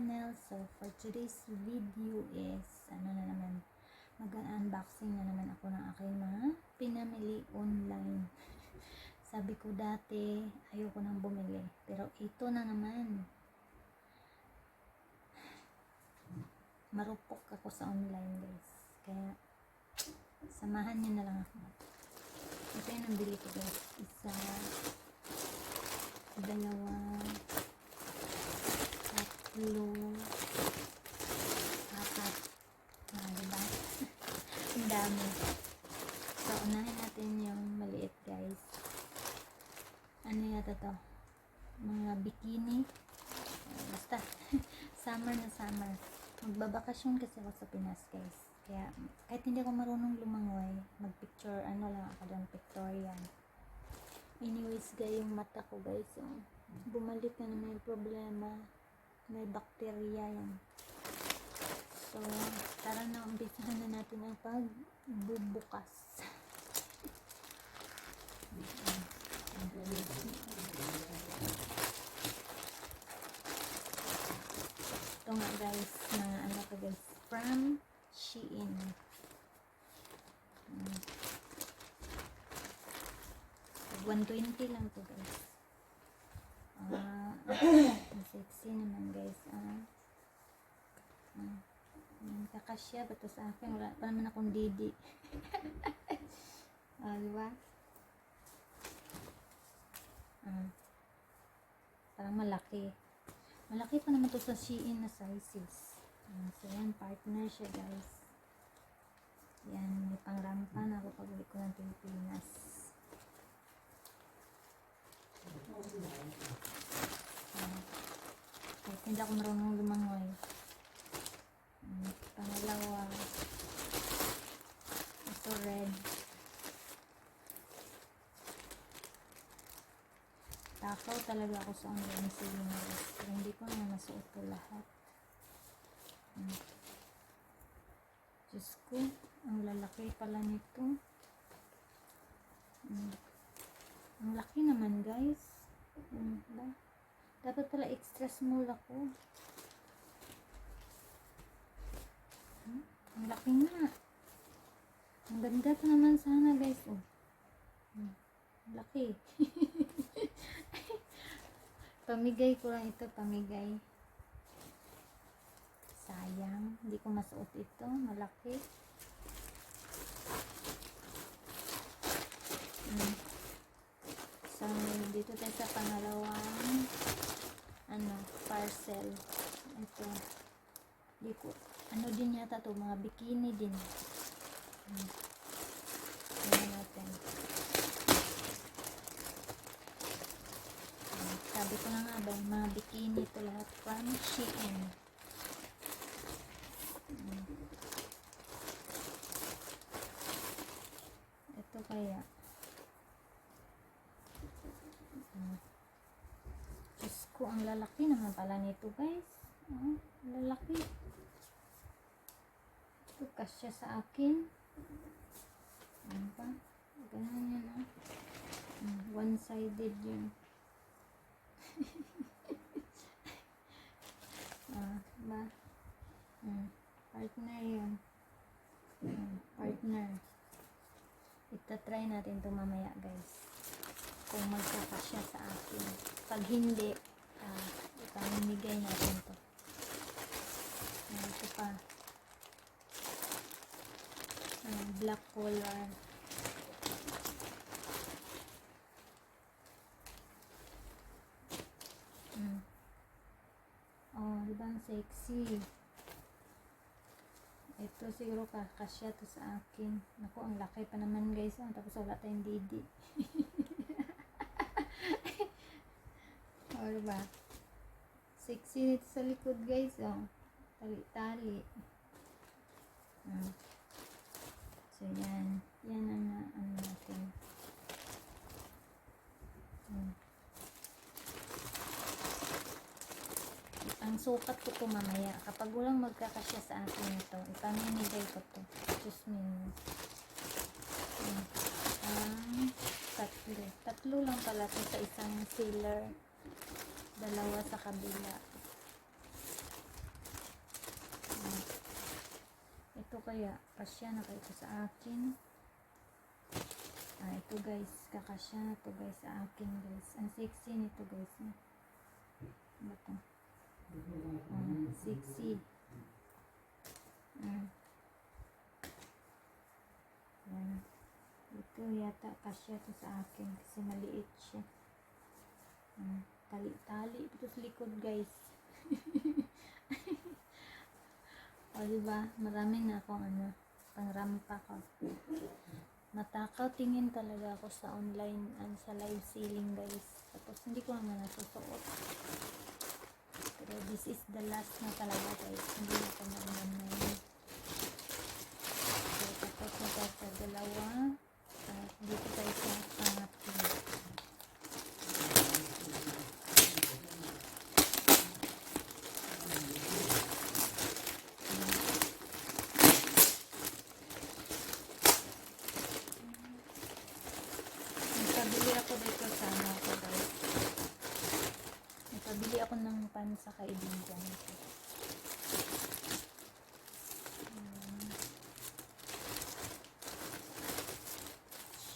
channel. So for today's video is ano na naman, mag-unboxing na naman ako ng aking mga pinamili online. Sabi ko dati ayoko nang bumili, pero ito na naman, marupok ako sa online guys, kaya samahan niyo na lang ako. Ito yung nabili ko guys, isa, dalawa, tatlo, apat, diba? Ang dami. So unahin natin yung maliit guys. Ano yata to? Mga bikini, basta summer na summer. Magbabakasyon kasi ako sa Pinas guys, kaya kahit hindi ako marunong lumangoy, magpicture, ano lang ako doon, pictorial. Anyways guys, yung mata ko guys, so, bumalik na may problema, may bakterya yan. So tara na, umpisahan na natin ang pagbubukas. Ito nga guys, na ano ko guys, from Shein. $120 lang to guys. Ang sexy naman guys. Kakasya ba to sa akin? Wala pa naman akong didi. Diba? Parang malaki. Malaki pa naman to sa Shein na sizes. So yan, partner siya guys. Yan, may pangrampan ako pag uwi ko ng Pilipinas. Kahit hindi ako marunong lumangoy. Pangalawa, ito red. Takaw talaga ako sa online selling guys, pero hindi ko na masuot ko lahat. Diyos ko, ang lalaki pala nito. Ang laki naman guys. Dapat pala extra small ako. Ang laki nga. Ang ganda pa naman sana guys. Ang laki. Pamigay ko lang ito, pamigay. Sayang, hindi ko masuot ito, malaki. So, dito tayo sa pangalawang parcel. Ito. Di ko, ano din yata to, mga bikini din. Ano natin. Sabi ko na nga ba, mga bikini ito lahat from Shein. Ito kaya. Diyos ko, ang lalaki naman pala nito guys. Lalaki. Ito kasya sa akin. Ano ba? Ganun yan one-sided yun. Ba? Partner yun. Partner. Itatry natin ito mamaya guys, kung magkakasya sa akin. Pag hindi, ipamimigay natin ito. Ito pa, black collar. Diba ang sexy? Ito siguro kakasya to sa akin. Naku, ang laki pa naman guys. Tapos wala tayong didi. Diba? Sexy nito sa likod guys. Tali-tali. So yan. Yan ang natin. Ang sukat ko ito mamaya. Kapag walang magkakasya sa akin ito, ipamimigay ko ito. Just minutes. Tatlo lang pala ito sa isang sealer. Dalawa sa kabila. kaya kasya na kayo sa akin. Ito guys, kakasya na to guys sa akin guys. Ang sexy nito guys. Ano to? Sexy. Yan. Ito yata kasya to sa akin kasi maliit siya. Tali-tali ito sa likod guys. O diba, marami na akong pangrampa ko. Matakaw tingin talaga ako sa online and sa live selling guys. Tapos hindi ko naman nasusuot. Pero this is the last na talaga guys. Hindi na ko naman. So tapos na tayo sa dalawa. At dito tayo sa pangatlo. Nakabili ako dito sa ko guys. Nakabili ako ng pan sa kaibigan ko.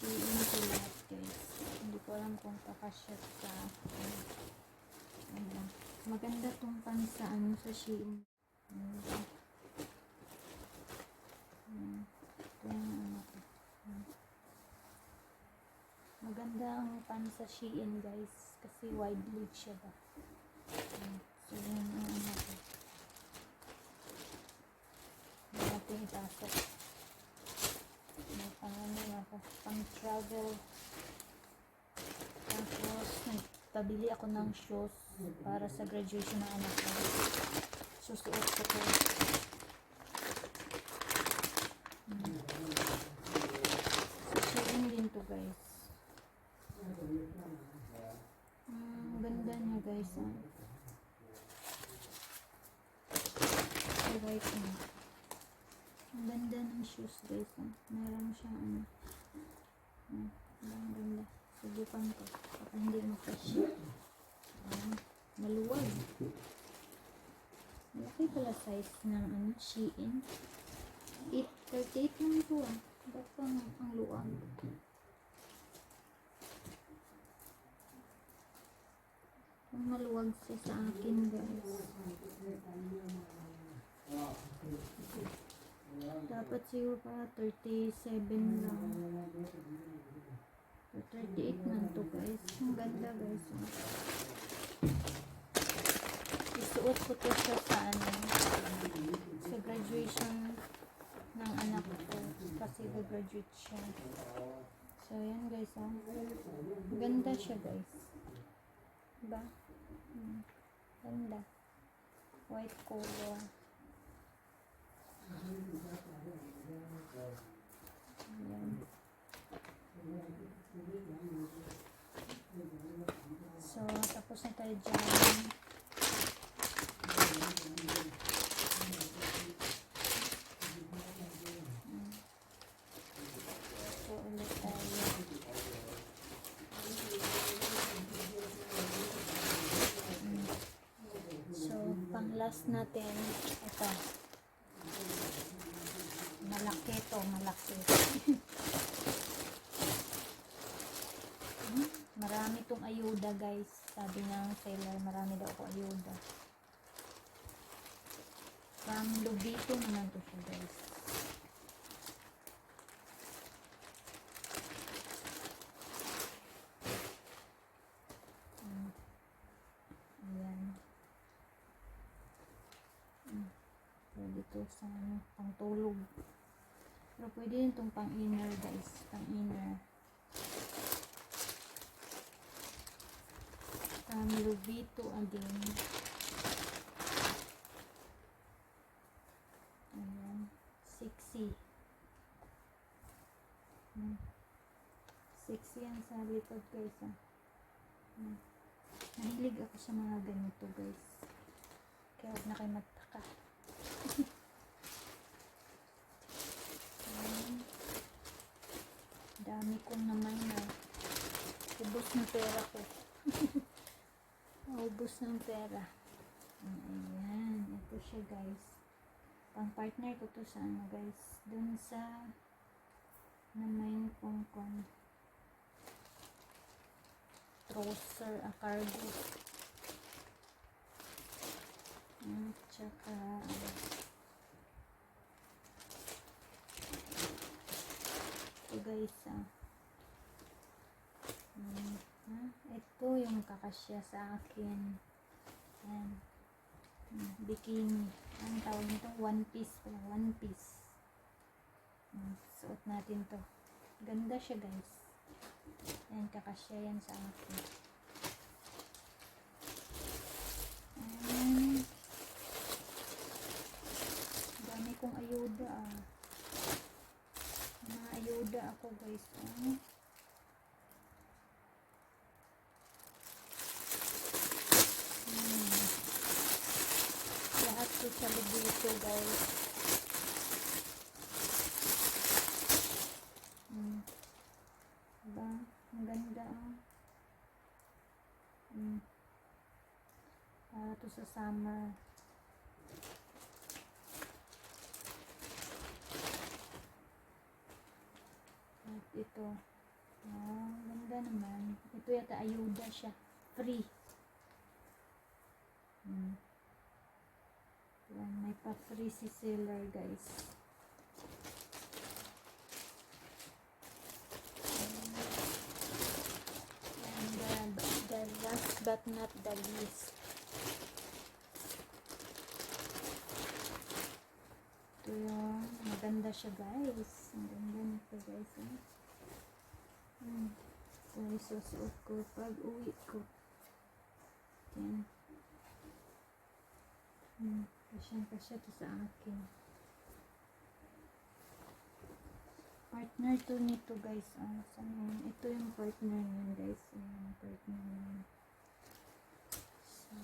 Shein ito lahat guys. Hindi ko alam kung kakasya sa maganda tong pan sa sa Shein. Maganda ang pan sa Shein guys kasi wide leg siya ba. So yun ang ko. Natin ipasok. May pang travel. Tapos nagpabili ako ng shoes para sa graduation ng anak ko. Susuot ko to. Shein din to guys. Ganda niya guys. Right na. Ang ganda ng shoes guys. Meron siyang ang ganda. Subukan ko. Baka hindi makasya. Maluwag. Malaki pala size ng Shein. 38 lang ito Ba't pa ang luwag? Ang maluwag siya sa akin guys. Dapat siguro pa 37 lang. 38 man to guys. Ang ganda guys. Isuot ko to siya sa sa graduation ng anak ko kasi graduate siya. So yan guys ganda siya guys. Diba? Ganda. White color. Ayan. So, tapos na tayo dyan. So, ulit tayo. So, pang last natin, ito. Malaki to, malaki. Marami tong ayuda guys. Sabi ng seller, marami daw ako ayuda. Pang Lubito naman to siya guys. Ayan. Pwede to sa pang tulog. Pero pwede din itong pang inner guys. Pang inner. Lubito again. Ayan. Sexy. Sexy yan sa likod guys. Nahilig ako sa mga ganito guys. Kaya huwag na kayo magtaka. Dami kong naman ubos ng pera ko. Ubos ng pera. Ayan. Ito siya guys. Pang partner ko to sa ano guys, dun sa na main kong trouser, cargo. Tsaka ito guys ito yung kakasya sa akin. Yan. Bikini. Ang tawag nito, one piece pala. One piece. Suot natin to. Ganda siya guys. Yan, kakasya yan sa akin. Dami kong ayuda mga ayuda ako guys. Lahat ko sa dito guys. Diba? Ang ganda para to sa summer. At ito. Ganda naman. Ito yata ayuda siya. Free. Yan, may pa-free si seller guys. And the last but not the least. Ito yung maganda siya guys. Ang ganda nito guys. Ito yung susuot ko pag uwi ko. Yan. Kasyang-kasya to sa akin. Partner to nito guys. Ito yung partner niyan guys. Yung partner niyan. So,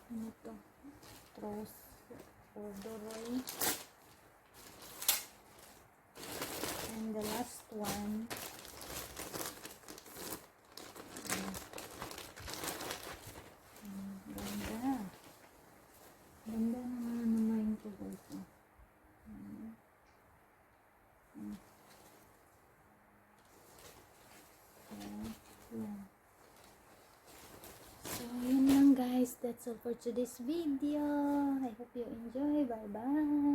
ano to? Corduroy. And the last one. Ganda naman ito guys. So, yun lang guys. That's all for today's video. I hope you enjoy. Bye-bye.